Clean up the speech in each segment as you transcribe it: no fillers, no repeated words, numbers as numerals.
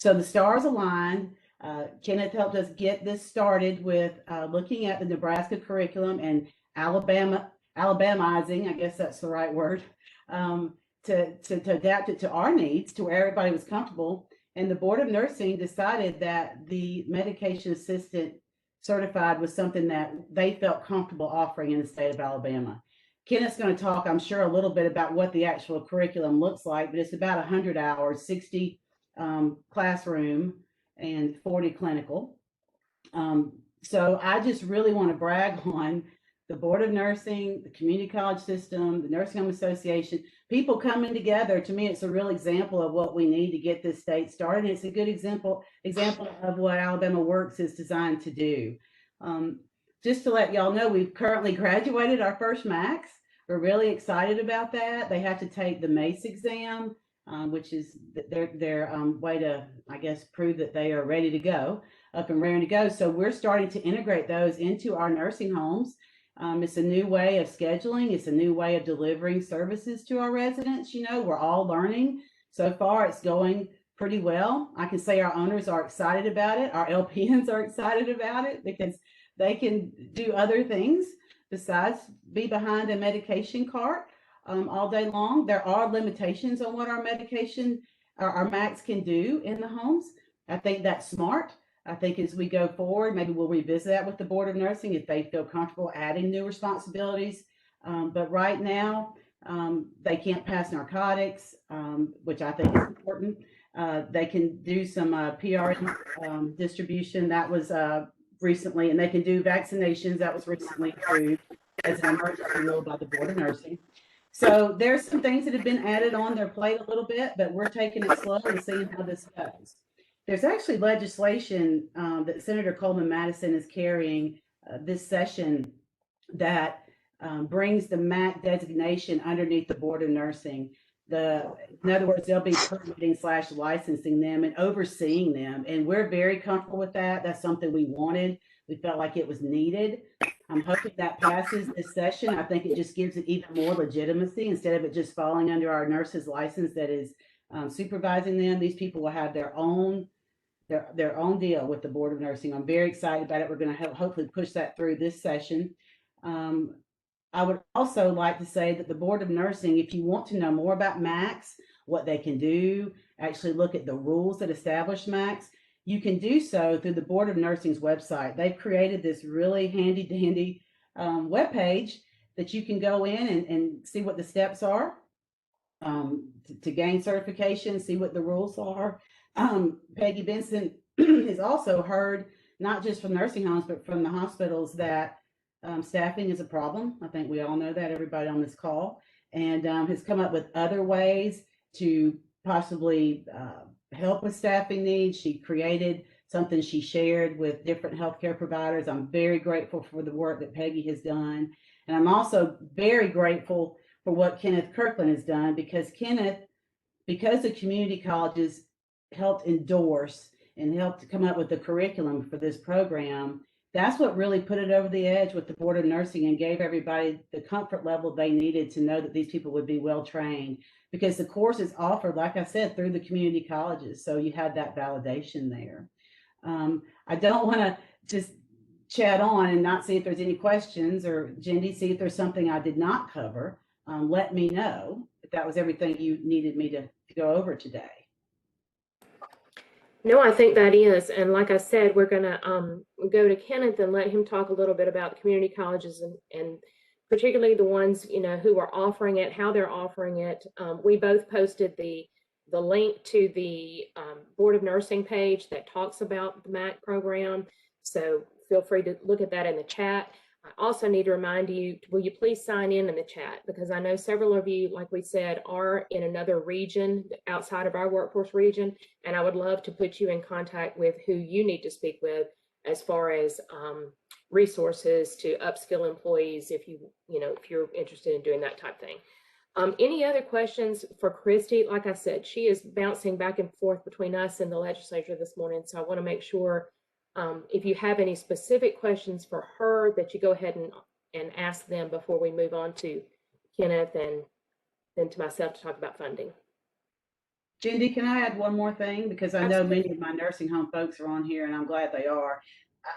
So the stars aligned. Kenneth helped us get this started with looking at the Nebraska curriculum and Alabamizing, I guess that's the right word, to adapt it to our needs, to where everybody was comfortable. And the Board of Nursing decided that the medication assistant certified was something that they felt comfortable offering in the state of Alabama. Kenneth's going to talk, I'm sure, a little bit about what the actual curriculum looks like, but it's about 100 hours, 60 classroom and 40 clinical. So I just really want to brag on the Board of Nursing, the community college system, the Nursing Home Association, people coming together. To me, it's a real example of what we need to get this state started. It's a good example of what Alabama Works is designed to do. Just to let y'all know, we've currently graduated our first MACs. We're really excited about that. They have to take the MACE exam, which is their way to, I guess, prove that they are ready to go, up and ready to go. So we're starting to integrate those into our nursing homes. It's a new way of scheduling. It's a new way of delivering services to our residents. You know, we're all learning. So far, it's going pretty well. I can say our owners are excited about it. Our LPNs are excited about it because they can do other things besides be behind a medication cart all day long. There are limitations on what our MACs can do in the homes. I think that's smart. I think as we go forward, maybe we'll revisit that with the Board of Nursing if they feel comfortable adding new responsibilities. But right now, they can't pass narcotics, which I think is important. They can do some PRN distribution. That was recently, and they can do vaccinations. That was recently approved as an emergency rule by the Board of Nursing. So there's some things that have been added on their plate a little bit, but we're taking it slow and seeing how this goes. There's actually legislation that Senator Coleman Madison is carrying this session that brings the MAC designation underneath the Board of Nursing. In other words, they'll be permitting / licensing them and overseeing them. And we're very comfortable with that. That's something we wanted. We felt like it was needed. I'm hoping that passes this session. I think it just gives it even more legitimacy instead of it just falling under our nurse's license that is supervising them. These people will have their own deal with the Board of Nursing. I'm very excited about it. We're going to hopefully push that through this session. I would also like to say that the Board of Nursing, if you want to know more about MACs, what they can do, actually look at the rules that establish MACs, you can do so through the Board of Nursing's website. They've created this really handy webpage that you can go in and see what the steps are to gain certification, see what the rules are. Peggy Benson has also heard, not just from nursing homes, but from the hospitals, that staffing is a problem. I think we all know that, everybody on this call, and has come up with other ways to possibly help with staffing needs. She created something she shared with different healthcare providers. I'm very grateful for the work that Peggy has done. And I'm also very grateful for what Kenneth Kirkland has done, because the community colleges helped endorse and helped come up with the curriculum for this program, that's what really put it over the edge with the Board of Nursing and gave everybody the comfort level they needed to know that these people would be well trained, because the course is offered, like I said, through the community colleges. So you had that validation there. I don't want to just chat on and not see if there's any questions, or Jindy, see if there's something I did not cover. Let me know if that was everything you needed me to go over today. No, I think that is. And like I said, we're going to go to Kenneth and let him talk a little bit about the community colleges and particularly the ones, you know, who are offering it, how they're offering it. We both posted the link to the Board of Nursing page that talks about the MAC program. So feel free to look at that in the chat. I also need to remind you, will you please sign in the chat? Because I know several of you, like we said, are in another region outside of our workforce region, and I would love to put you in contact with who you need to speak with as far as resources to upskill employees if you're interested in doing that type of thing. Any other questions for Christy? Like I said, she is bouncing back and forth between us and the legislature this morning, so I want to make sure if you have any specific questions for her, that you go ahead and ask them before we move on to Kenneth and then to myself to talk about funding. Jindy, can I add one more thing? Because I know Absolutely. many of my nursing home folks are on here and I'm glad they are.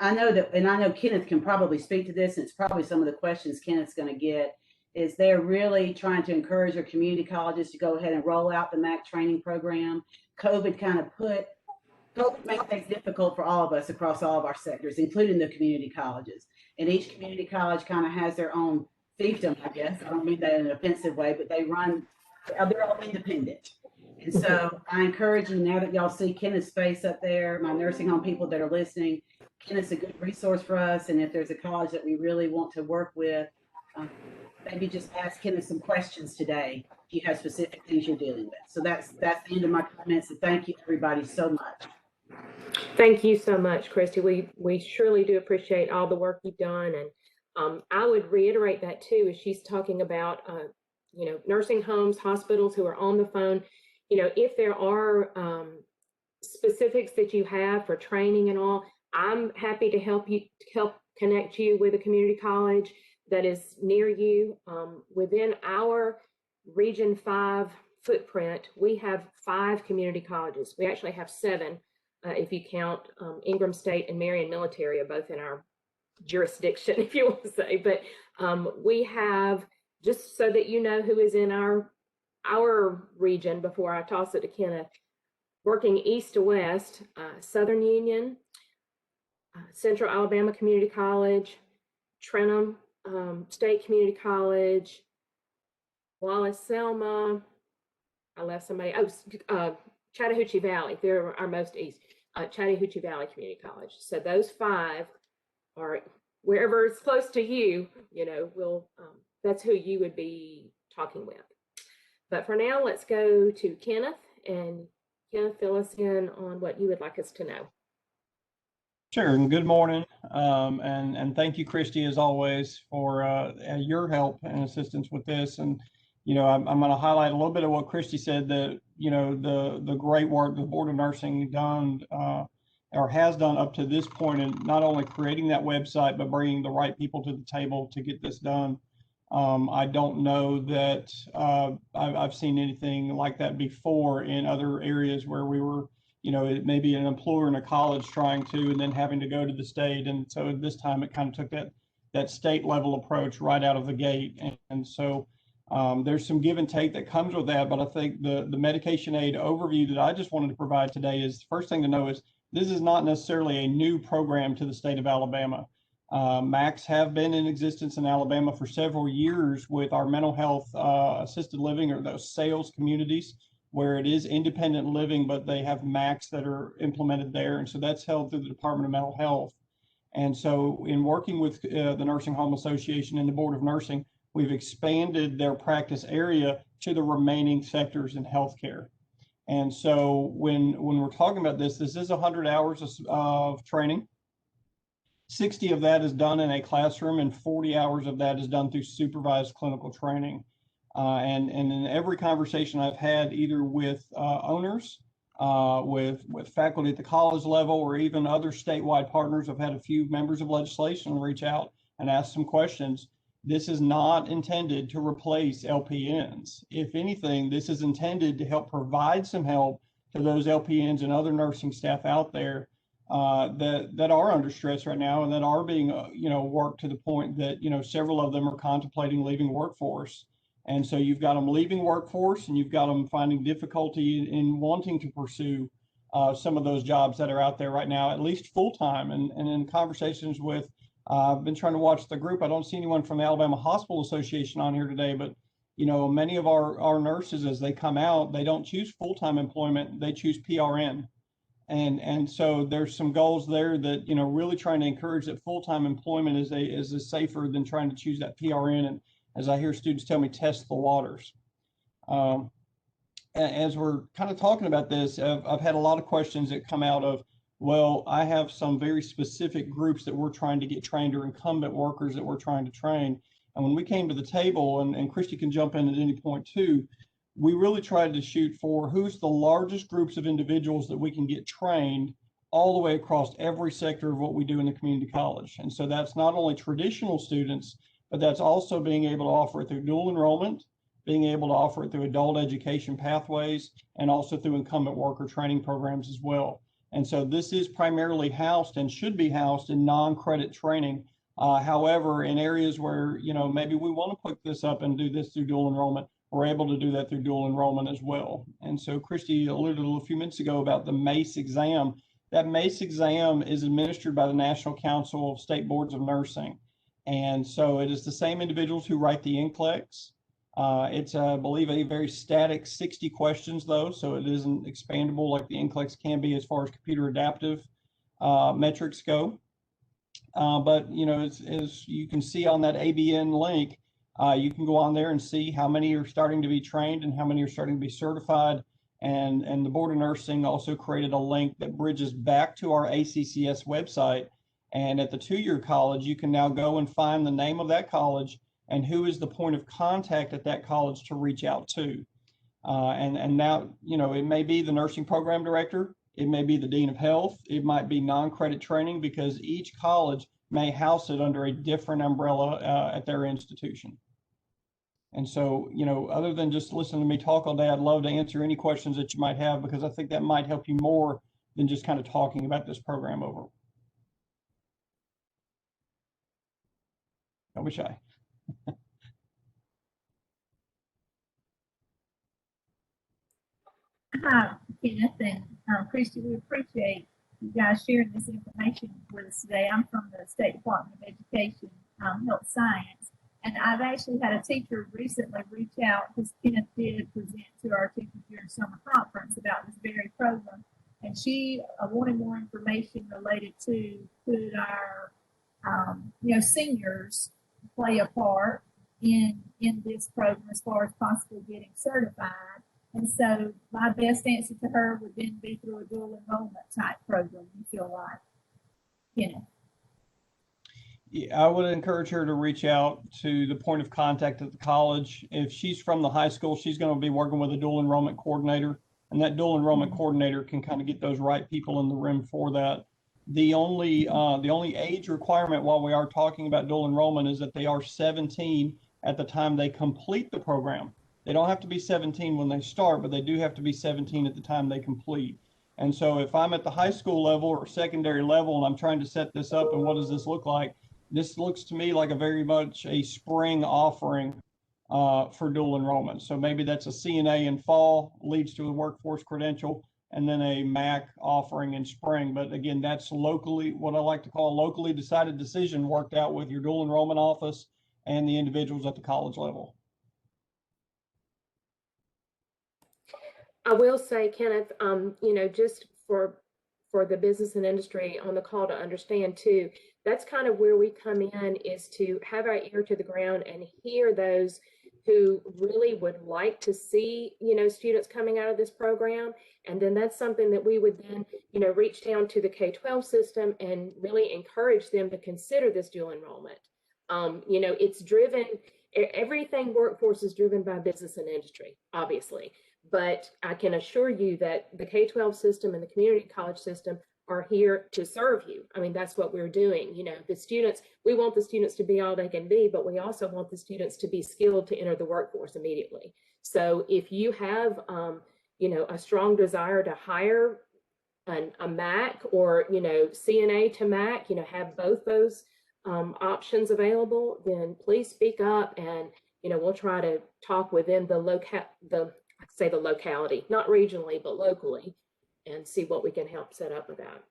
I know that, and I know Kenneth can probably speak to this, and it's probably some of the questions Kenneth's going to get, is they're really trying to encourage their community colleges to go ahead and roll out the MAC training program. COVID kind of COVID made things difficult for all of us across all of our sectors, including the community colleges. And each community college kind of has their own fiefdom, I guess. I don't mean that in an offensive way, but they're all independent. And so I encourage you, now that y'all see Kenneth's face up there, my nursing home people that are listening, Kenneth's a good resource for us. And if there's a college that we really want to work with, maybe just ask Kenneth some questions today if you have specific things you're dealing with. So that's the end of my comments. And thank you, everybody, so much. Thank you so much, Christy. We surely do appreciate all the work you've done, and I would reiterate that too, as she's talking about, nursing homes, hospitals who are on the phone. If there are specifics that you have for training and all, I'm happy to help connect you with a community college that is near you. Within our Region 5 footprint, we have 5 community colleges. We actually have 7. If you count Ingram State and Marion Military are both in our jurisdiction, if you want to say. But we have, just so that you know who is in our region before I toss it to Kenneth, working east to west, Southern Union, Central Alabama Community College, Trenton State Community College, Wallace-Selma, I left somebody, Chattahoochee Valley, they're our most east. Chattahoochee Valley Community College. So those 5 are wherever it's close to you, that's who you would be talking with. But for now, let's go to Kenneth, and Kenneth, fill us in on what you would like us to know. Sure, and good morning, and thank you, Christy, as always, for your help and assistance with this. And I'm going to highlight a little bit of what Christy said, that the great work the Board of Nursing done or has done up to this point, in not only creating that website but bringing the right people to the table to get this done. I don't know that I've seen anything like that before in other areas where we were, it may be an employer in a college trying to, and then having to go to the state. And so this time it kind of took that state level approach right out of the gate. And so there's some give and take that comes with that. But I think the medication aid overview that I just wanted to provide today is, the first thing to know is this is not necessarily a new program to the state of Alabama. MACs have been in existence in Alabama for several years with our mental health assisted living, or those SAILS communities, where it is independent living, but they have MACs that are implemented there. And so that's held through the Department of Mental Health. And so in working with the Nursing Home Association and the Board of Nursing, we've expanded their practice area to the remaining sectors in healthcare. And so when we're talking about this is 100 hours of training. 60 of that is done in a classroom, and 40 hours of that is done through supervised clinical training. And in every conversation I've had, either with owners, with faculty at the college level, or even other statewide partners, I've had a few members of legislation reach out and ask some questions. This is not intended to replace LPNs. If anything, this is intended to help provide some help to those LPNs and other nursing staff out there that are under stress right now, and that are being worked to the point that several of them are contemplating leaving workforce. And so you've got them leaving workforce, and you've got them finding difficulty in wanting to pursue some of those jobs that are out there right now, at least full-time. And in conversations with, I've been trying to watch the group. I don't see anyone from the Alabama Hospital Association on here today, but many of our nurses, as they come out, they don't choose full-time employment, they choose PRN. And so there's some goals there that, really trying to encourage that full-time employment is safer than trying to choose that PRN. And as I hear students tell me, test the waters. As we're kind of talking about this, I've had a lot of questions that come out of, well, I have some very specific groups that we're trying to get trained, or incumbent workers that we're trying to train. And when we came to the table, and Christy can jump in at any point too, we really tried to shoot for who's the largest groups of individuals that we can get trained all the way across every sector of what we do in the community college. And so that's not only traditional students, but that's also being able to offer it through dual enrollment. being able to offer it through adult education pathways and also through incumbent worker training programs as well. And so this is primarily housed and should be housed in non-credit training. However, in areas where, maybe we want to put this up and do this through dual enrollment, we're able to do that through dual enrollment as well. And so Christy alluded a few minutes ago about the MACE exam. That MACE exam is administered by the National Council of State Boards of Nursing. And so it is the same individuals who write the NCLEX. It's, I believe, a very static 60 questions, though, so it isn't expandable like the NCLEX can be as far as computer adaptive metrics go. But, as you can see on that ABN link, you can go on there and see how many are starting to be trained and how many are starting to be certified. And the Board of Nursing also created a link that bridges back to our ACCS website. And at the two-year college, you can now go and find the name of that college and who is the point of contact at that college to reach out to. And now, it may be the nursing program director, it may be the dean of health, it might be non-credit training, because each college may house it under a different umbrella at their institution. And so, other than just listening to me talk all day, I'd love to answer any questions that you might have, because I think that might help you more than just kind of talking about this program over. Don't be shy. Hi, Kenneth and Christy. We appreciate you guys sharing this information with us today. I'm from the State Department of Education, Health Science, and I've actually had a teacher recently reach out, because Kenneth did present to our teachers during summer conference about this very program, and she wanted more information related to could our seniors play a part in this program as far as possibly getting certified. And so my best answer to her would then be through a dual enrollment type program, you feel like, Yeah, I would encourage her to reach out to the point of contact at the college. If she's from the high school, she's going to be working with a dual enrollment coordinator, and that dual enrollment coordinator can kind of get those right people in the room for that. The only age requirement while we are talking about dual enrollment is that they are 17 at the time they complete the program. They don't have to be 17 when they start, but they do have to be 17 at the time they complete. And so if I'm at the high school level or secondary level and I'm trying to set this up and what does this look like, this looks to me like a very much a spring offering for dual enrollment. So maybe that's a CNA in fall, leads to a workforce credential, and then a MAC offering in spring. But again, that's locally, what I like to call a locally decided decision worked out with your dual enrollment office and the individuals at the college level. I will say, Kenneth, just for the business and industry on the call to understand too, that's kind of where we come in, is to have our ear to the ground and hear those who really would like to see, students coming out of this program. And then that's something that we would then, reach down to the K-12 system and really encourage them to consider this dual enrollment. It's driven, everything workforce is driven by business and industry, obviously. But I can assure you that the K-12 system and the community college system are here to serve you. I mean, that's what we're doing. The students, we want the students to be all they can be, but we also want the students to be skilled to enter the workforce immediately. So if you have, a strong desire to hire a MAC or, CNA to MAC, have both those options available, then please speak up, and, we'll try to talk within the locality, not regionally, but locally, and see what we can help set up with that.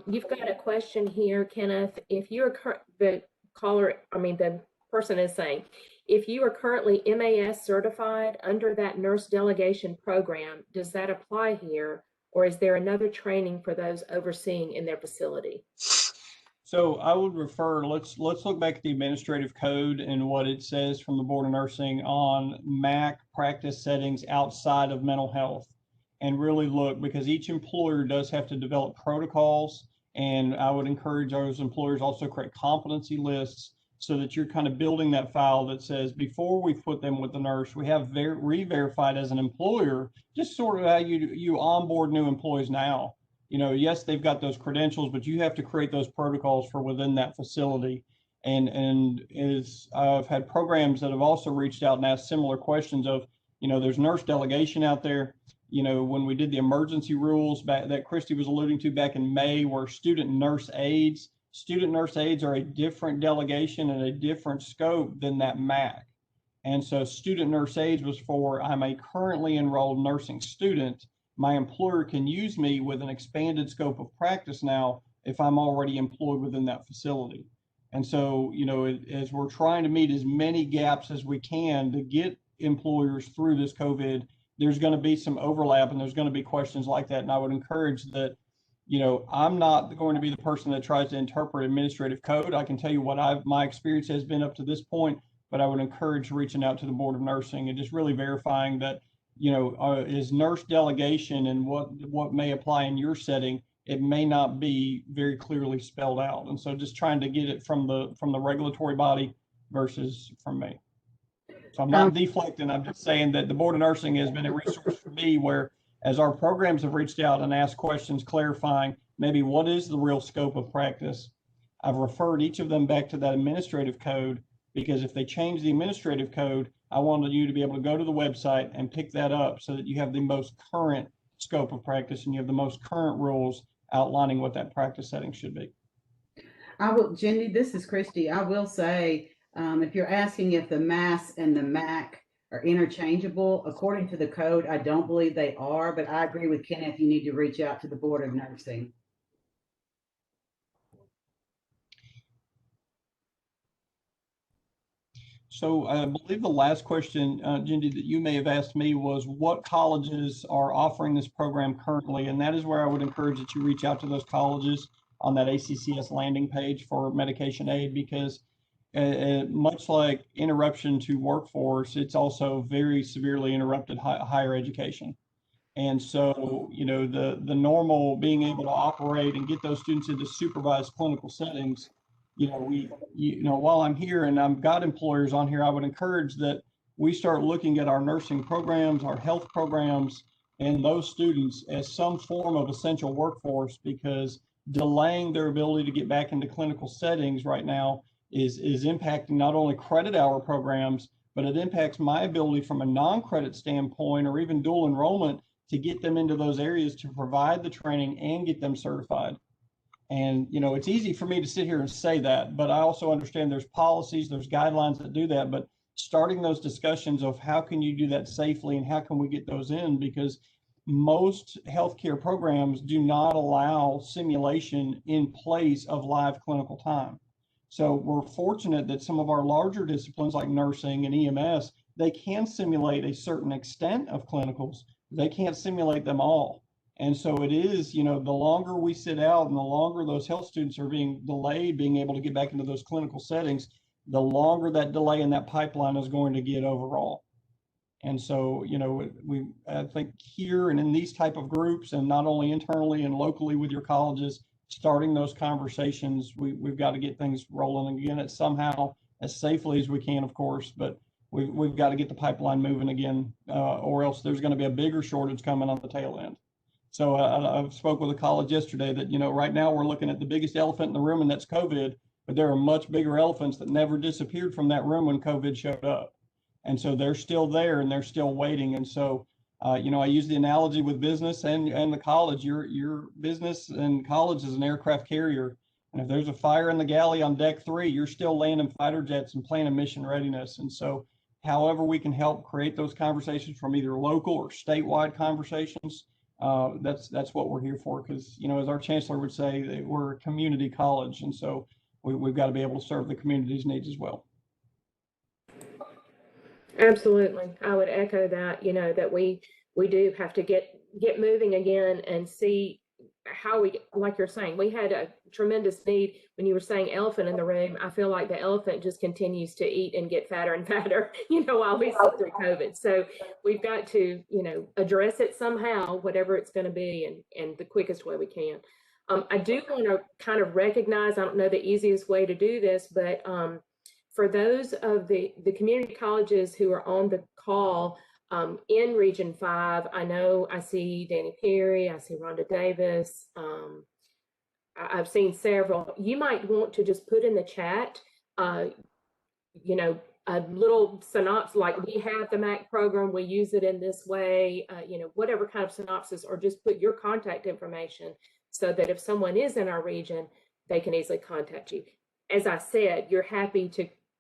You've got a question here, Kenneth. If you're the person is saying, if you are currently MAS certified under that nurse delegation program, does that apply here, or is there another training for those overseeing in their facility? So I would refer, let's look back at the administrative code and what it says from the Board of Nursing on MAC practice settings outside of mental health, and really look, because each employer does have to develop protocols, and I would encourage those employers also create competency lists so that you're kind of building that file that says, before we put them with the nurse, we have re-verified as an employer, just sort of how you onboard new employees now. Yes, they've got those credentials, but you have to create those protocols for within that facility. And is I've had programs that have also reached out and asked similar questions of, there's nurse delegation out there. When we did the emergency rules back that Christy was alluding to back in May, were student nurse aides are a different delegation and a different scope than that MAC. And so student nurse aides was for, I'm a currently enrolled nursing student. My employer can use me with an expanded scope of practice now if I'm already employed within that facility. And so, as we're trying to meet as many gaps as we can to get employers through this COVID, there's going to be some overlap and there's going to be questions like that. And I would encourage that, I'm not going to be the person that tries to interpret administrative code. I can tell you what my experience has been up to this point, but I would encourage reaching out to the Board of Nursing and just really verifying that, is nurse delegation and what may apply in your setting, it may not be very clearly spelled out. And so just trying to get it from the regulatory body versus from me. So I'm not deflecting, I'm just saying that the Board of Nursing has been a resource for me where, as our programs have reached out and asked questions clarifying maybe what is the real scope of practice, I've referred each of them back to that administrative code, because if they change the administrative code, I wanted you to be able to go to the website and pick that up so that you have the most current scope of practice and you have the most current rules outlining what that practice setting should be. Jenny, this is Christy. I will say, if you're asking if the MAS and the MAC are interchangeable, according to the code, I don't believe they are, but I agree with Kenneth, you need to reach out to the Board of Nursing. So I believe the last question, Jindy, that you may have asked me was what colleges are offering this program currently? And that is where I would encourage that you reach out to those colleges on that ACCS landing page for medication aid, because much like interruption to workforce, it's also very severely interrupted higher education. And so, the normal being able to operate and get those students into supervised clinical settings, while I'm here and I've got employers on here, I would encourage that we start looking at our nursing programs, our health programs, and those students as some form of essential workforce, because delaying their ability to get back into clinical settings right now is impacting not only credit hour programs, but it impacts my ability from a non-credit standpoint or even dual enrollment to get them into those areas to provide the training and get them certified. And, it's easy for me to sit here and say that, but I also understand there's policies, there's guidelines that do that, but starting those discussions of how can you do that safely and how can we get those in, because most healthcare programs do not allow simulation in place of live clinical time. So we're fortunate that some of our larger disciplines like nursing and EMS, they can simulate a certain extent of clinicals. They can't simulate them all. And so it is, the longer we sit out and the longer those health students are being delayed, being able to get back into those clinical settings, the longer that delay in that pipeline is going to get overall. And so, I think here and in these type of groups, and not only internally and locally with your colleges, starting those conversations, we've got to get things rolling again at somehow as safely as we can, of course, but we've got to get the pipeline moving again, or else there's going to be a bigger shortage coming on the tail end. So I spoke with a college yesterday that, right now we're looking at the biggest elephant in the room, and that's COVID, but there are much bigger elephants that never disappeared from that room when COVID showed up. And so they're still there and they're still waiting. And so, I use the analogy with business and the college. Your business and college is an aircraft carrier. And if there's a fire in the galley on deck 3, you're still landing fighter jets and planning mission readiness. And so however we can help create those conversations from either local or statewide conversations, that's what we're here for. Because, as our chancellor would say, we're a community college. And so we've got to be able to serve the community's needs as well. Absolutely. I would echo that, that we do have to get moving again and see how we, like you're saying, we had a tremendous need. When you were saying elephant in the room, I feel like the elephant just continues to eat and get fatter and fatter, while we sit through COVID. So we've got to, address it somehow, whatever it's going to be, and the quickest way we can. I do want to kind of recognize, I don't know the easiest way to do this, but for those of the community colleges who are on the call in Region 5, I know I see Danny Perry, I see Rhonda Davis, I've seen several. You might want to just put in the chat you know, a little synopsis, like we have the MAC program, we use it in this way, you know, whatever kind of synopsis, or just put your contact information so that if someone is in our region, they can easily contact you. As I said,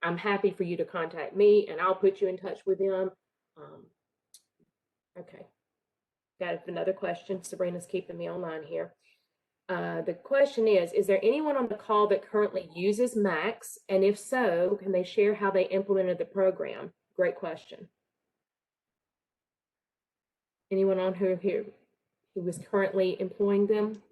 I'm happy for you to contact me and I'll put you in touch with them. Okay. Got another question. Sabrina's keeping me online here. The question is there anyone on the call that currently uses Max? And if so, can they share how they implemented the program? Great question. Anyone on here who is currently employing them?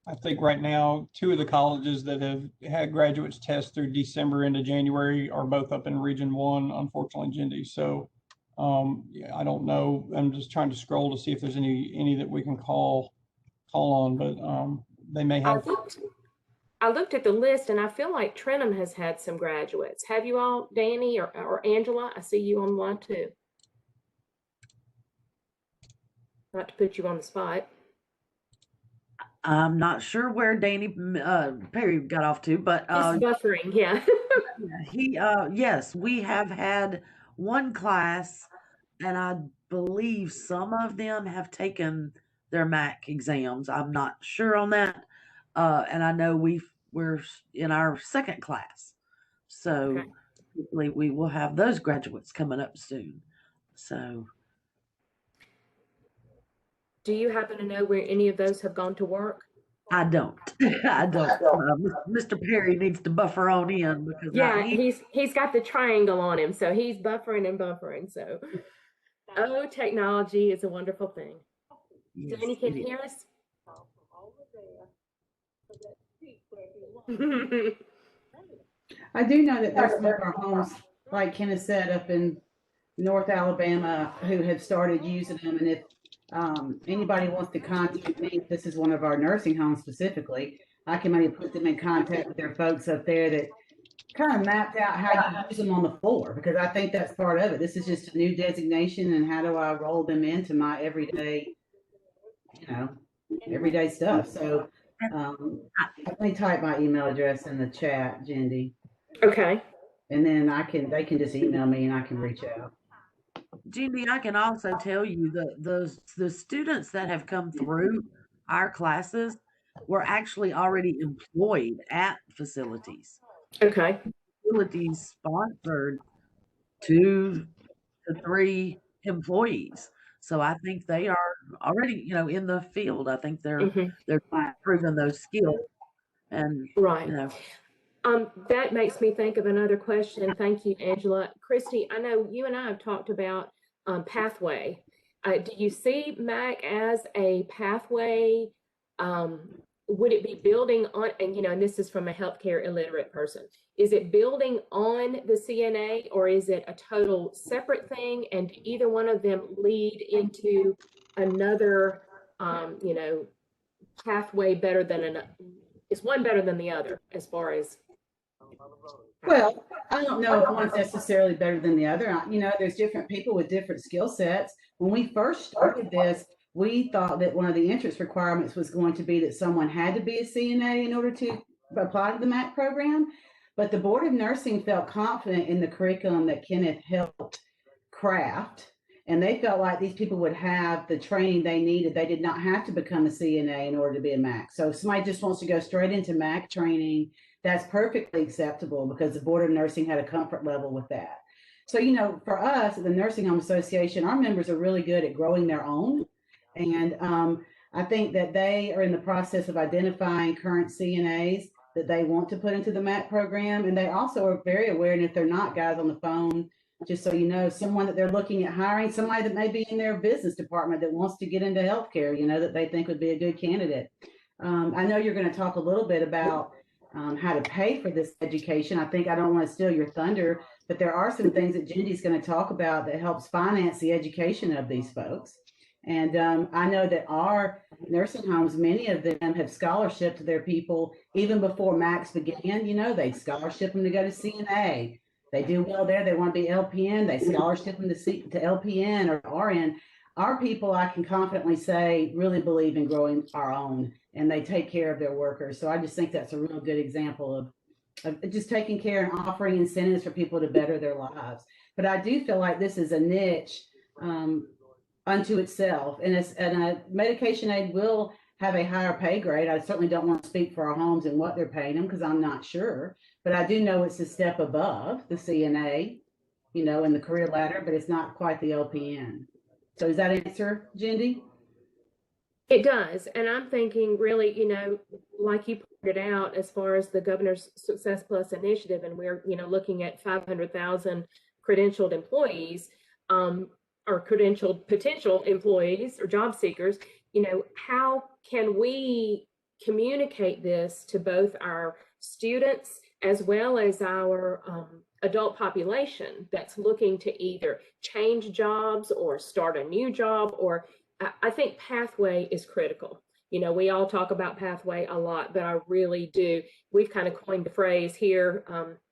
I think right now, 2 of the colleges that have had graduates test through December into January are both up in Region 1, unfortunately, Jindy. So yeah, I don't know. I'm just trying to scroll to see if there's any that we can call on, but they may have. I looked at the list and I feel like Trenum has had some graduates. Have you all, Danny or Angela? I see you online too. Not to put you on the spot. I'm not sure where Danny Perry got off to, but It's buffering, yeah. yes, we have had one class, and I believe some of them have taken their MAC exams. I'm not sure on that, and I know we're in our second class, so Okay. hopefully we will have those graduates coming up soon. So. Do you happen to know where any of those have gone to work? I don't. I don't. Mr. Perry needs to buffer on in because yeah, he's got the triangle on him, so he's buffering and buffering. So, oh, technology is a wonderful thing. Yes, Danny, can you hear us? I do know that there's some of our homes, like Kenneth said, up in North Alabama who have started using them. And if anybody wants to contact me, this is one of our nursing homes specifically, I can maybe put them in contact with their folks up there that kind of mapped out how you use them on the floor, because I think that's part of it. This is just a new designation, and how do I roll them into my everyday, everyday stuff. So let me type my email address in the chat, Jindy. Okay. And then they can just email me and I can reach out. Jindy, I can also tell you that the students that have come through our classes were actually already employed at facilities. Okay. Facilities sponsored 2 to 3 employees. So I think they are already, in the field. I think they're proving those skills. And right. That makes me think of another question. Thank you, Angela. Christy, I know you and I have talked about pathway. Do you see MAC as a pathway? Would it be building on, and this is from a healthcare illiterate person, is it building on the CNA, or is it a total separate thing? And do either one of them lead into another, pathway better than is one better than the other as far as? Well, I don't know if one's necessarily better than the other. There's different people with different skill sets. When we first started this, we thought that one of the entrance requirements was going to be that someone had to be a CNA in order to apply to the MAC program. But the Board of Nursing felt confident in the curriculum that Kenneth helped craft, and they felt like these people would have the training they needed. They did not have to become a CNA in order to be a MAC. So if somebody just wants to go straight into MAC training, that's perfectly acceptable, because the Board of Nursing had a comfort level with that. So, for us at the Nursing Home Association, our members are really good at growing their own. And I think that they are in the process of identifying current CNAs that they want to put into the MAC program. And they also are very aware, and if they're not, guys, on the phone, just so you know, someone that they're looking at hiring, somebody that may be in their business department that wants to get into healthcare, that they think would be a good candidate. I know you're going to talk a little bit about how to pay for this education. I don't want to steal your thunder, but there are some things that Jindy's going to talk about that helps finance the education of these folks. And I know that our nursing homes, many of them have scholarshiped their people even before Max began. They scholarship them to go to CNA. They do well there. They want to be LPN. They scholarship them to LPN or RN. our people, I can confidently say, really believe in growing our own, and they take care of their workers. So I just think that's a real good example of just taking care and offering incentives for people to better their lives. But I do feel like this is a niche unto itself, and a medication aid will have a higher pay grade. I certainly don't want to speak for our homes and what they're paying them because I'm not sure, but I do know it's a step above the CNA, you know, in the career ladder, but it's not quite the LPN. So does that answer, Jindy? It does. And I'm thinking really, you know, like you pointed out, as far as the Governor's Success Plus initiative, and we're, you know, looking at 500,000 credentialed employees, or credentialed potential employees or job seekers, you know, how can we communicate this to both our students as well as our adult population that's looking to either change jobs or start a new job? Or I think pathway is critical. You know, we all talk about pathway a lot, but I really do. We've kind of coined the phrase here,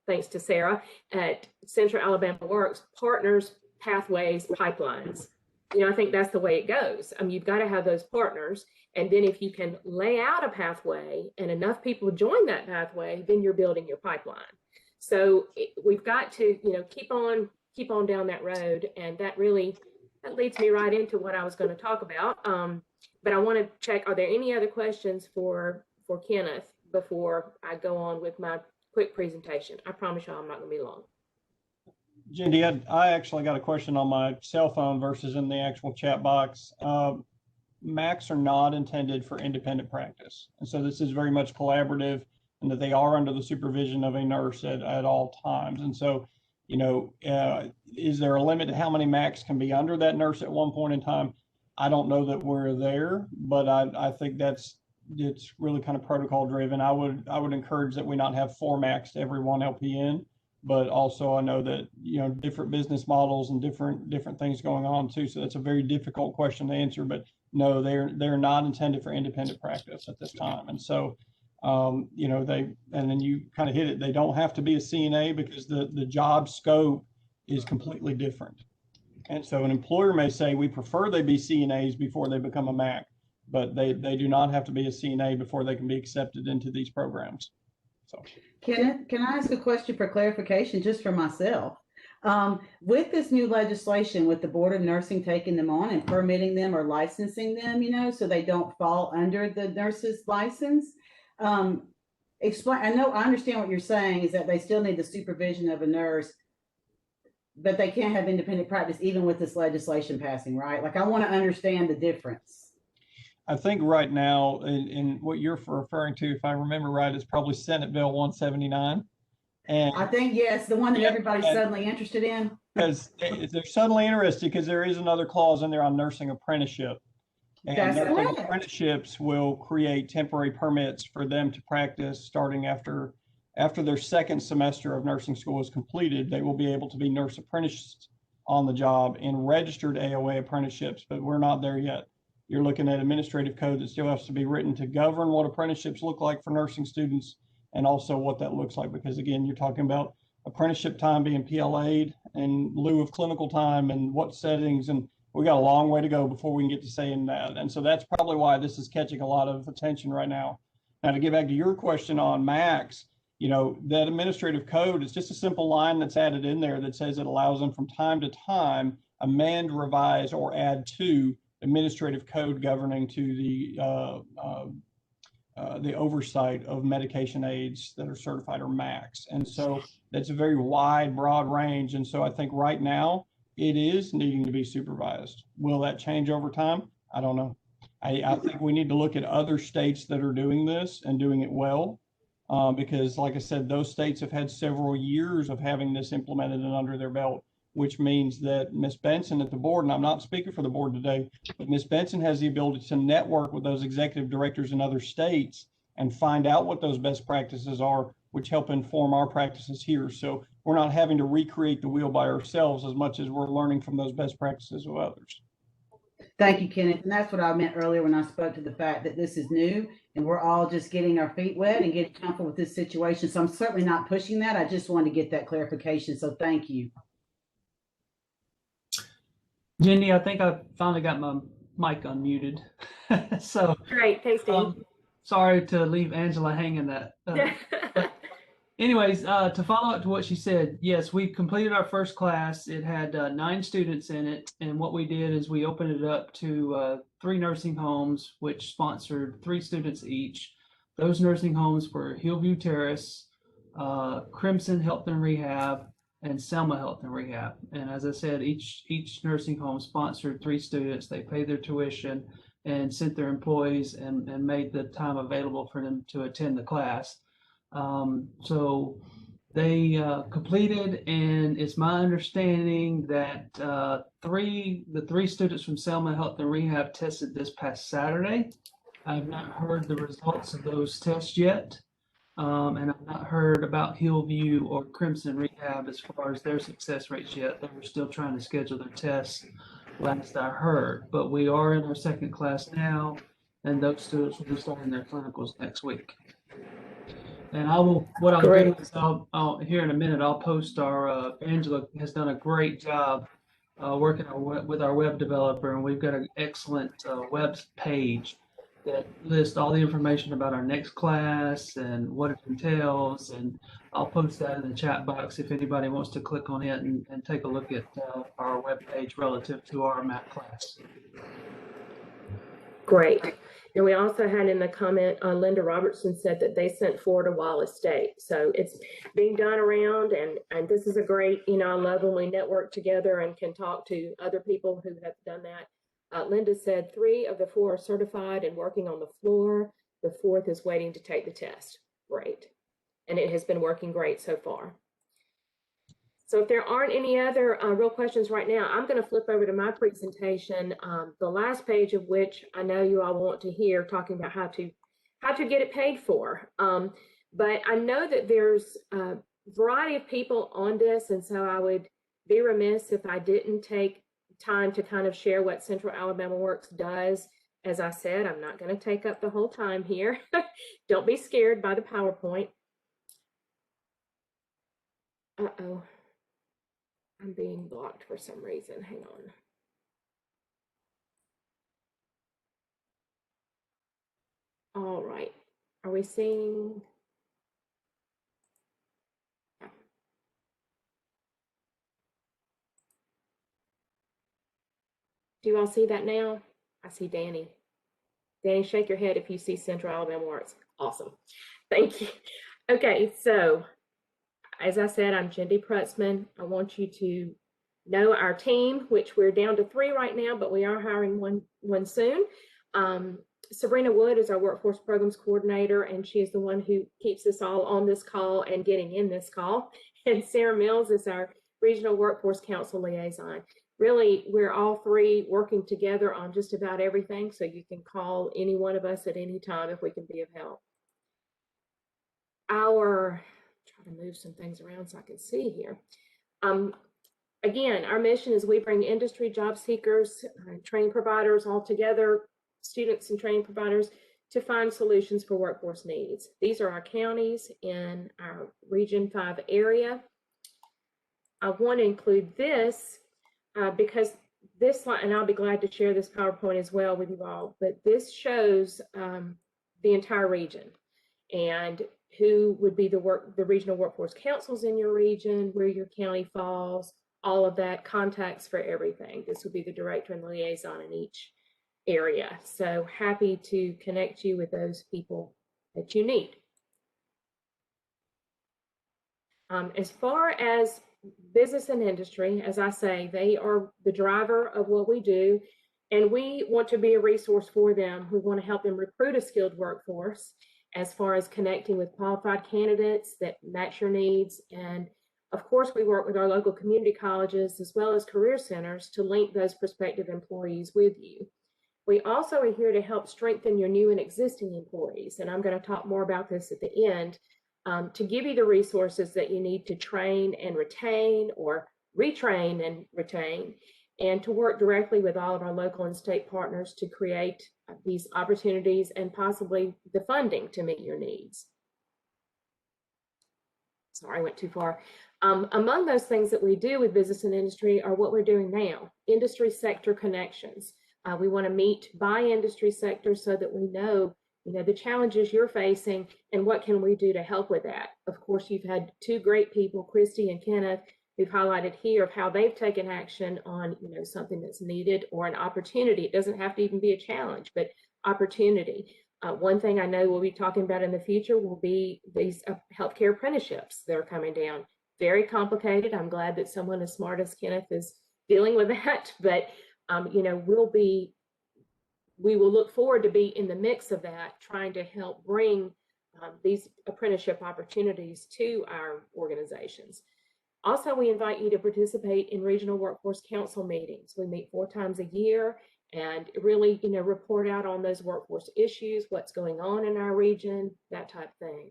thanks to Sarah at Central Alabama Works, partners, pathways, pipelines. You know, I think that's the way it goes. You've got to have those partners. And then if you can lay out a pathway and enough people join that pathway, then you're building your pipeline. So we've got to, you know, keep on down that road. And that leads me right into what I was going to talk about. But I want to check, are there any other questions for Kenneth before I go on with my quick presentation? I promise you I'm not going to be long. Jindy, I actually got a question on my cell phone versus in the actual chat box. MACs are not intended for independent practice. And so this is very much collaborative, and that they are under the supervision of a nurse at all times. And so, you know, is there a limit to how many MACs can be under that nurse at one point in time? I don't know that we're there, but I think it's really kind of protocol driven. I would encourage that we not have 4 MACs to every 1 LPN. But also I know that, you know, different business models and different things going on too. So that's a very difficult question to answer, but no, they're not intended for independent practice at this time. And so, you know, and then you kind of hit it, they don't have to be a CNA because the job scope is completely different. And so an employer may say, we prefer they be CNAs before they become a MAC, but they do not have to be a CNA before they can be accepted into these programs. So. Kenneth, can I ask a question for clarification just for myself? With this new legislation, with the Board of Nursing taking them on and permitting them or licensing them, you know, so they don't fall under the nurse's license, explain. I understand what you're saying is that they still need the supervision of a nurse, but they can't have independent practice even with this legislation passing, right? Like, I want to understand the difference. I think right now, in what you're referring to, if I remember right, is probably Senate Bill 179. And I think, yes, the one that everybody's suddenly interested in. Because they're suddenly interested because there is another clause in there on nursing apprenticeship. And nursing apprenticeships will create temporary permits for them to practice starting after their second semester of nursing school is completed. They will be able to be nurse apprentices on the job in registered AOA apprenticeships, but we're not there yet. You're looking at administrative code that still has to be written to govern what apprenticeships look like for nursing students, and also what that looks like, because again, you're talking about apprenticeship time being PLA'd in lieu of clinical time and what settings, and we got a long way to go before we can get to saying that. And so that's probably why this is catching a lot of attention right now. Now, to get back to your question on MACs, you know, that administrative code is just a simple line that's added in there that says it allows them from time to time amend, revise, or add to administrative code governing to the oversight of medication aids that are certified or MACs. And so that's a very wide, broad range. And so I think right now it is needing to be supervised. Will that change over time? I don't know. I think we need to look at other states that are doing this and doing it well, because like I said, those states have had several years of having this implemented and under their belt, which means that Ms. Benson at the board, and I'm not speaking for the board today, but Ms. Benson has the ability to network with those executive directors in other states and find out what those best practices are, which help inform our practices here. So we're not having to recreate the wheel by ourselves as much as we're learning from those best practices of others. Thank you, Kenneth. And that's what I meant earlier when I spoke to the fact that this is new and we're all just getting our feet wet and getting comfortable with this situation. So I'm certainly not pushing that. I just wanted to get that clarification. So thank you. Jenny, I think I finally got my mic unmuted. So, Great, thanks, Danny. sorry to leave Angela hanging that. But anyways, to follow up to what she said, yes, we completed our first class. It had 9 students in it. And what we did is we opened it up to 3 nursing homes, which sponsored 3 students each. Those nursing homes were Hillview Terrace, Crimson Health and Rehab, and Selma Health and Rehab. And as I said, each nursing home sponsored 3 students. They paid their tuition and sent their employees and made the time available for them to attend the class. So they completed, and it's my understanding that the 3 students from Selma Health and Rehab tested this past Saturday. I've not heard the results of those tests yet. And I've not heard about Hillview or Crimson Rehab as far as their success rates yet. They were still trying to schedule their tests last I heard. But we are in our second class now, and those students will be starting their clinicals next week. And what I'll do is I'll here in a minute, I'll post our, Angela has done a great job working with our web developer, and we've got an excellent web page that lists all the information about our next class and what it entails. And I'll post that in the chat box if anybody wants to click on it and take a look at our web page relative to our math class. Great. And we also had in the comment, Linda Robertson said that they sent 4 to Wallace State. So it's being done around, and this is a great, I love when we network together and can talk to other people who have done that. Linda said 3 of the 4 are certified and working on the floor. The 4th is waiting to take the test. Great. And it has been working great so far. So if there aren't any other real questions right now, I'm going to flip over to my presentation, the last page of which I know you all want to hear, talking about how to get it paid for. But I know that there's a variety of people on this, and so I would be remiss if I didn't take time to kind of share what Central Alabama Works does. As I said, I'm not going to take up the whole time here. Don't be scared by the PowerPoint. Uh-oh. I'm being blocked for some reason. Hang on. All right. Are we seeing? Do you all see that now? I see Danny. Danny, shake your head if you see Central Alabama Works. Awesome. Thank you. Okay, so as I said, I'm Jendi Prutzman. I want you to know our team, which we're down to 3 right now, but we are hiring one soon. Sabrina Wood is our Workforce Programs Coordinator, and she is the one who keeps us all on this call and getting in this call. And Sarah Mills is our Regional Workforce Council Liaison. Really, we're all 3 working together on just about everything, so you can call any one of us at any time if we can be of help. Try to move some things around so I can see here. Again, our mission is we bring industry job seekers, training providers all together, students and training providers, to find solutions for workforce needs. These are our counties in our Region 5 area. I want to include this because this slide, and I'll be glad to share this PowerPoint as well with you all, but this shows the entire region and who would be the regional workforce councils in your region, where your county falls, all of that, contacts for everything. This would be the director and the liaison in each area. So happy to connect you with those people that you need. As far as business and industry, as I say, they are the driver of what we do, and we want to be a resource for them. We want to help them recruit a skilled workforce as far as connecting with qualified candidates that match your needs. And of course, we work with our local community colleges as well as career centers to link those prospective employees with you. We also are here to help strengthen your new and existing employees, and I'm going to talk more about this at the end, to give you the resources that you need to train and retain, or retrain and retain, and to work directly with all of our local and state partners to create these opportunities and possibly the funding to meet your needs. Sorry, I went too far. Among those things that we do with business and industry are what we're doing now, industry sector connections. We want to meet by industry sector so that we know, the challenges you're facing and what can we do to help with that. Of course, you've had two great people, Christy and Kenneth, who've highlighted here of how they've taken action on, something that's needed or an opportunity. It doesn't have to even be a challenge, but opportunity. One thing I know we'll be talking about in the future will be these healthcare apprenticeships that are coming down. Very complicated. I'm glad that someone as smart as Kenneth is dealing with that, but we will look forward to be in the mix of that, trying to help bring these apprenticeship opportunities to our organizations. Also, we invite you to participate in Regional Workforce Council meetings. We meet 4 times a year and really, report out on those workforce issues, what's going on in our region, that type of thing.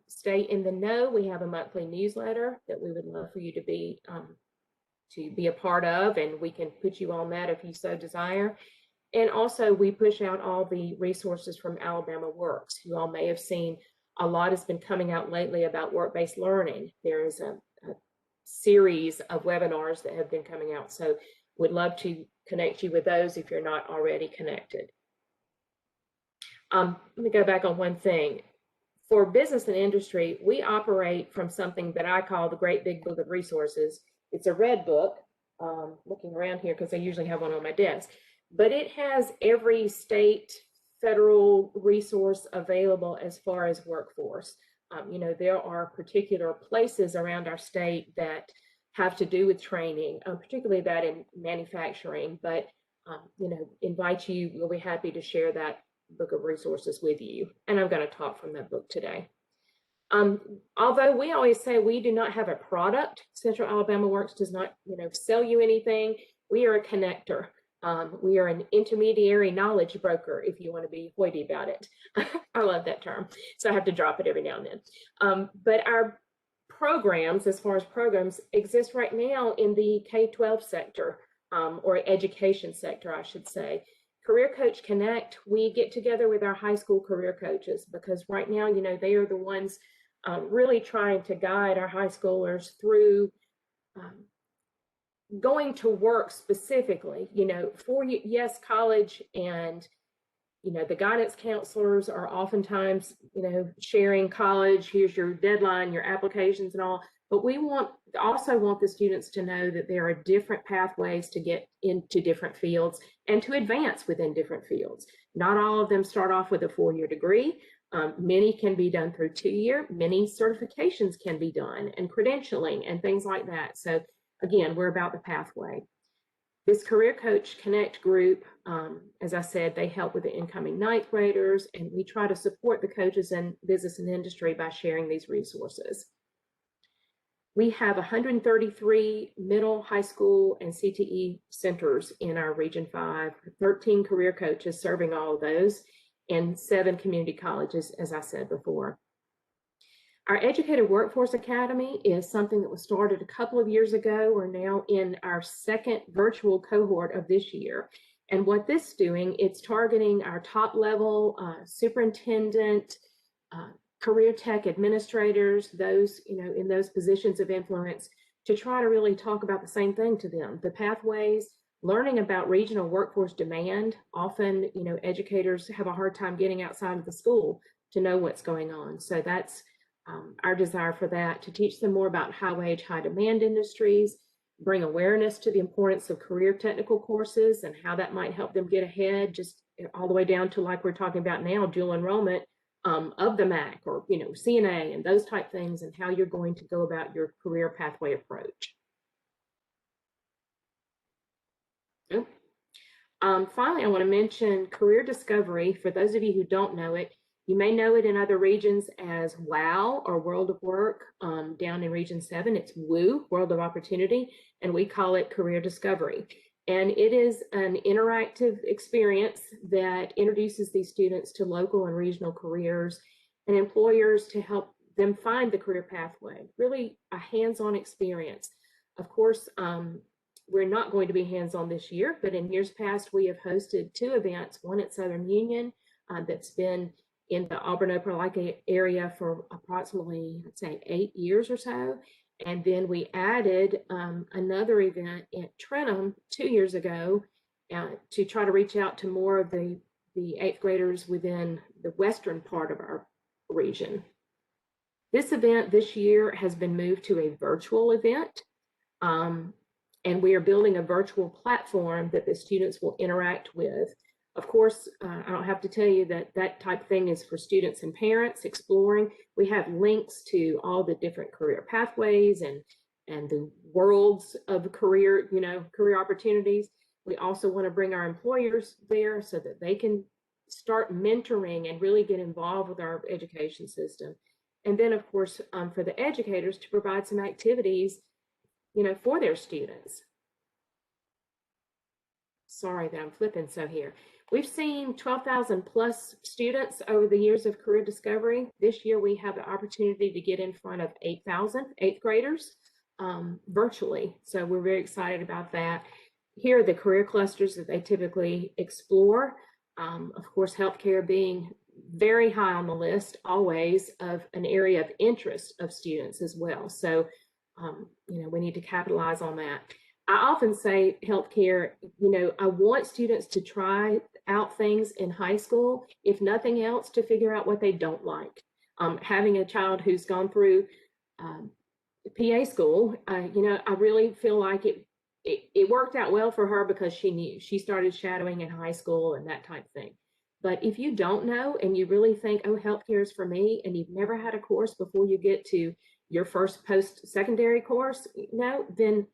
Stay in the know. We have a monthly newsletter that we would love for you to be a part of, and we can put you on that if you so desire. And also, we push out all the resources from Alabama Works. You all may have seen a lot has been coming out lately about work-based learning. There is a series of webinars that have been coming out, so would love to connect you with those if you're not already connected. Let me go back on one thing. For business and industry, we operate from something that I call the Great Big Book of Resources. It's a red book. Looking around here because I usually have one on my desk, but it has every state, federal resource available as far as workforce. There are particular places around our state that have to do with training, particularly that in manufacturing, but invite you, we'll be happy to share that book of resources with you. And I'm going to talk from that book today. Although we always say we do not have a product, Central Alabama Works does not, sell you anything. We are a connector. We are an intermediary knowledge broker, if you want to be hoity about it. I love that term, so I have to drop it every now and then. But our programs, as far as programs, exist right now in the K-12 sector, or education sector, I should say. Career Coach Connect, we get together with our high school career coaches because right now, they are the ones really trying to guide our high schoolers through going to work specifically, for yes, college, and the guidance counselors are oftentimes, sharing college, here's your deadline, your applications and all, but we also want the students to know that there are different pathways to get into different fields and to advance within different fields. Not all of them start off with a 4-year degree. Many can be done through 2-year, many certifications can be done, and credentialing and things like that. So again, we're about the pathway. This Career Coach Connect group, as I said, they help with the incoming 9th graders, and we try to support the coaches in business and industry by sharing these resources. We have 133 middle, high school, and CTE centers in our Region 5, 13 career coaches serving all of those, and 7 community colleges, as I said before. Our Educator Workforce Academy is something that was started a couple of years ago. We're now in our 2nd virtual cohort of this year. And what this is doing, it's targeting our top level superintendent, career tech administrators, those, in those positions of influence, to try to really talk about the same thing to them, the pathways, learning about regional workforce demand. Often, educators have a hard time getting outside of the school to know what's going on. So that's our desire for that, to teach them more about high wage, high demand industries, bring awareness to the importance of career technical courses and how that might help them get ahead, just all the way down to, like we're talking about now, dual enrollment of the MAC or, CNA and those type things, and how you're going to go about your career pathway approach. Finally, I want to mention Career Discovery. For those of you who don't know it, you may know it in other regions as WOW or World of Work. Down in Region 7, it's WOO, World of Opportunity, and we call it Career Discovery. And it is an interactive experience that introduces these students to local and regional careers and employers to help them find the career pathway, really a hands-on experience. Of course, we're not going to be hands-on this year, but in years past, we have hosted 2 events, one at Southern Union that's been in the Auburn Opelika area for approximately, I'd say, 8 years or so. And then we added another event at Trenum 2 years ago to try to reach out to more of the 8th graders within the western part of our region. This event this year has been moved to a virtual event, and we are building a virtual platform that the students will interact with. Of course, I don't have to tell you that that type of thing is for students and parents exploring. We have links to all the different career pathways and the worlds of career, career opportunities. We also want to bring our employers there so that they can start mentoring and really get involved with our education system. And then, of course, for the educators to provide some activities, for their students. Sorry that I'm flipping so here. We've seen 12,000 plus students over the years of career discovery. This year, we have the opportunity to get in front of 8,000 8th graders virtually. So we're very excited about that. Here are the career clusters that they typically explore. Of course, healthcare being very high on the list, always, of an area of interest of students as well. So, we need to capitalize on that. I often say healthcare, I want students to try out things in high school, if nothing else, to figure out what they don't like. Having a child who's gone through PA school, I really feel like it worked out well for her because she started shadowing in high school and that type of thing. But if you don't know and you really think, oh, healthcare is for me, and you've never had a course before you get to your first post-secondary course, then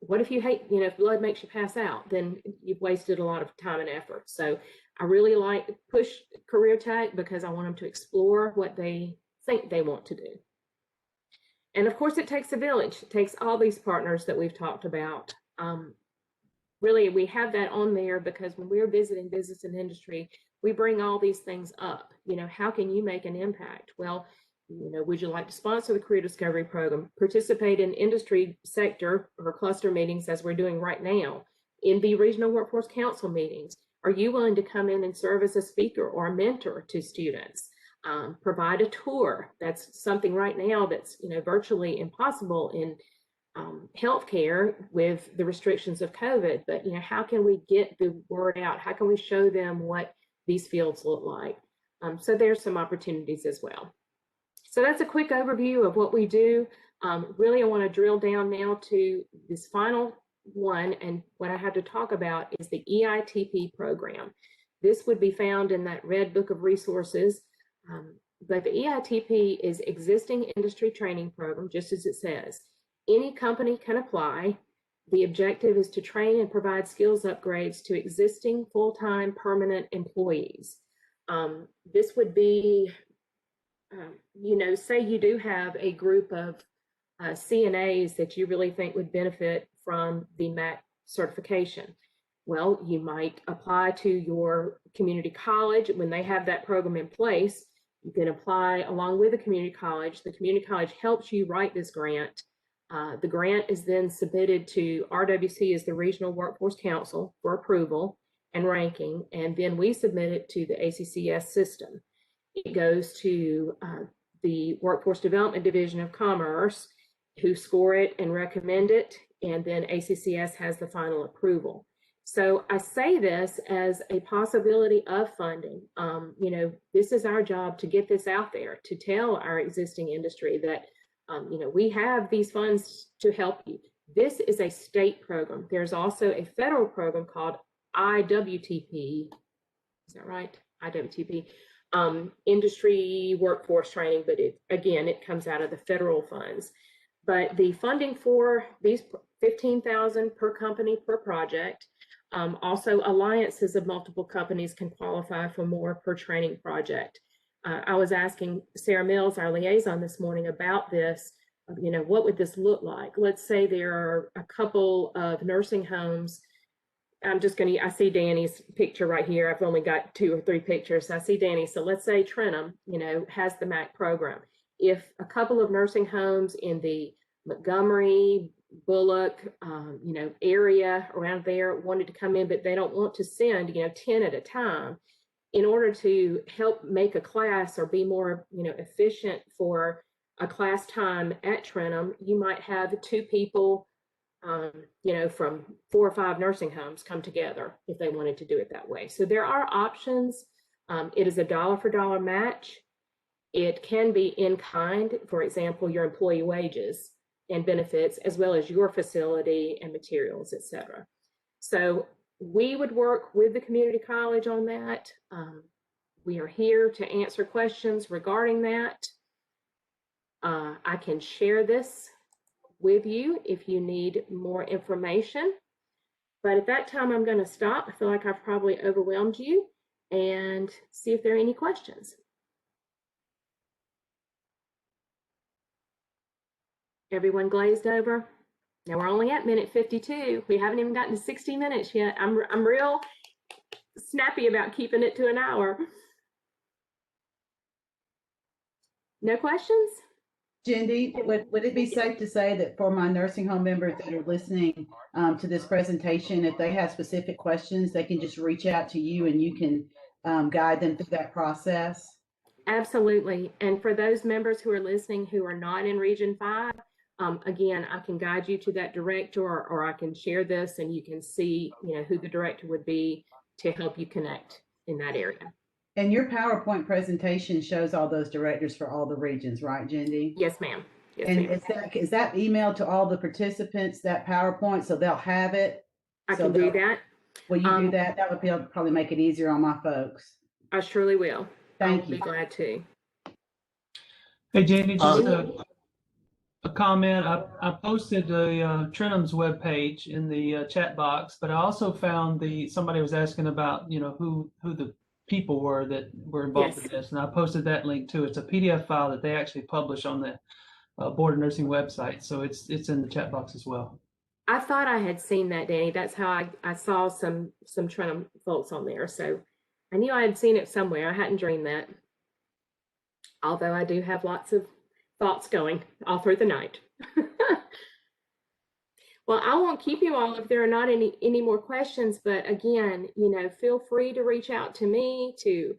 what if you hate, if blood makes you pass out, then you've wasted a lot of time and effort. So I really like push career tech because I want them to explore what they think they want to do. And of course, it takes a village. It takes all these partners that we've talked about. Really, we have that on there because when we're visiting business and industry, we bring all these things up. How can you make an impact? Well, would you like to sponsor the Career Discovery Program, participate in industry sector or cluster meetings as we're doing right now, in the Regional Workforce Council meetings? Are you willing to come in and serve as a speaker or a mentor to students? Provide a tour. That's something right now that's virtually impossible in healthcare with the restrictions of COVID. But how can we get the word out? How can we show them what these fields look like? So there's some opportunities as well. So that's a quick overview of what we do. Really, I want to drill down now to this final one, and what I have to talk about is the EITP program. This would be found in that red book of resources, but the EITP is existing industry training program, just as it says. Any company can apply. The objective is to train and provide skills upgrades to existing full-time permanent employees. This would be say you do have a group of CNAs that you really think would benefit from the MAC certification. Well, you might apply to your community college. When they have that program in place, you can apply along with the community college. The community college helps you write this grant. The grant is then submitted to RWC as the Regional Workforce Council for approval and ranking, and then we submit it to the ACCS system. It goes to the Workforce Development Division of Commerce, who score it and recommend it, and then ACCS has the final approval. So I say this as a possibility of funding. This is our job to get this out there, to tell our existing industry that, we have these funds to help you. This is a state program. There's also a federal program called IWTP. Is that right? IWTP. Industry workforce training, but it comes out of the federal funds. But the funding for these $15,000 per company per project. Also, alliances of multiple companies can qualify for more per training project. I was asking Sarah Mills, our liaison, this morning about this. What would this look like? Let's say there are a couple of nursing homes. I see Danny's picture right here. I've only got 2 or 3 pictures. I see Danny. So let's say Trenum, has the MAC program. If a couple of nursing homes in the Montgomery, Bullock, area around there wanted to come in, but they don't want to send, 10 at a time, in order to help make a class or be more, efficient for a class time at Trenum, you might have 2 people, you know, from 4 or 5 nursing homes come together if they wanted to do it that way. So there are options. It is a dollar for dollar match. It can be in kind, for example, your employee wages and benefits, as well as your facility and materials, et cetera. So we would work with the community college on that. We are here to answer questions regarding that. I can share this with you if you need more information. But at that time, I'm going to stop. I feel like I've probably overwhelmed you, and see if there are any questions. Everyone glazed over? Now we're only at minute 52. We haven't even gotten to 60 minutes yet. I'm real snappy about keeping it to an hour. No questions? Jindy, would it be safe to say that for my nursing home members that are listening to this presentation, if they have specific questions, they can just reach out to you and you can guide them through that process? Absolutely. And for those members who are listening who are not in Region 5, again, I can guide you to that director, or I can share this and you can see, you know, who the director would be to help you connect in that area. And your PowerPoint presentation shows all those directors for all the regions, right, Jindy? Yes, ma'am. Yes, And ma'am. is that emailed to all the participants, that PowerPoint, so they'll have it? I So can do that. Will you do that? That would be probably make it easier on my folks. I surely will. Thank I'll you. be glad to. Hey, Jamie, just a comment. I posted the Trenum's webpage in the chat box, but I also found somebody was asking about, you know, who the people were that were involved in this, and I posted that link too. It's a PDF file that they actually publish on the Board of Nursing website, so it's in the chat box as well. I thought I had seen that, Danny. That's how I saw some Trenum folks on there. So I knew I had seen it somewhere. I hadn't dreamed that. Although I do have lots of thoughts going all through the night. Well, I won't keep you all if there are not any more questions, but again, you know, feel free to reach out to me, to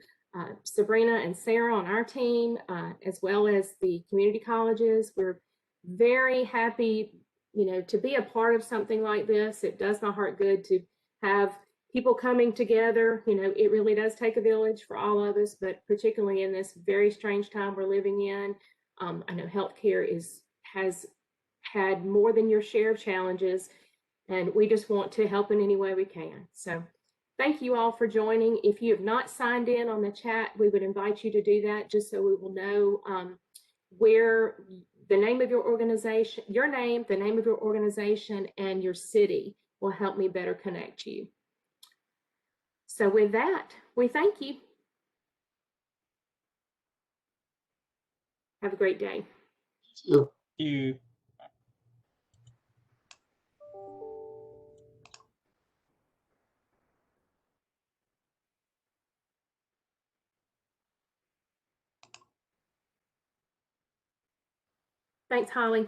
Sabrina and Sarah on our team, as well as the community colleges. We're very happy, you know, to be a part of something like this. It does my heart good to have people coming together. You know, it really does take a village for all of us, but particularly in this very strange time we're living in. I know healthcare has had more than your share of challenges, and we just want to help in any way we can. So thank you all for joining. If you have not signed in on the chat, we would invite you to do that, just so we will know where the name of your organization, your name, the name of your organization, and your city will help me better connect you. So with that, we thank you. Have a great day. Thank you. Thanks, Holly.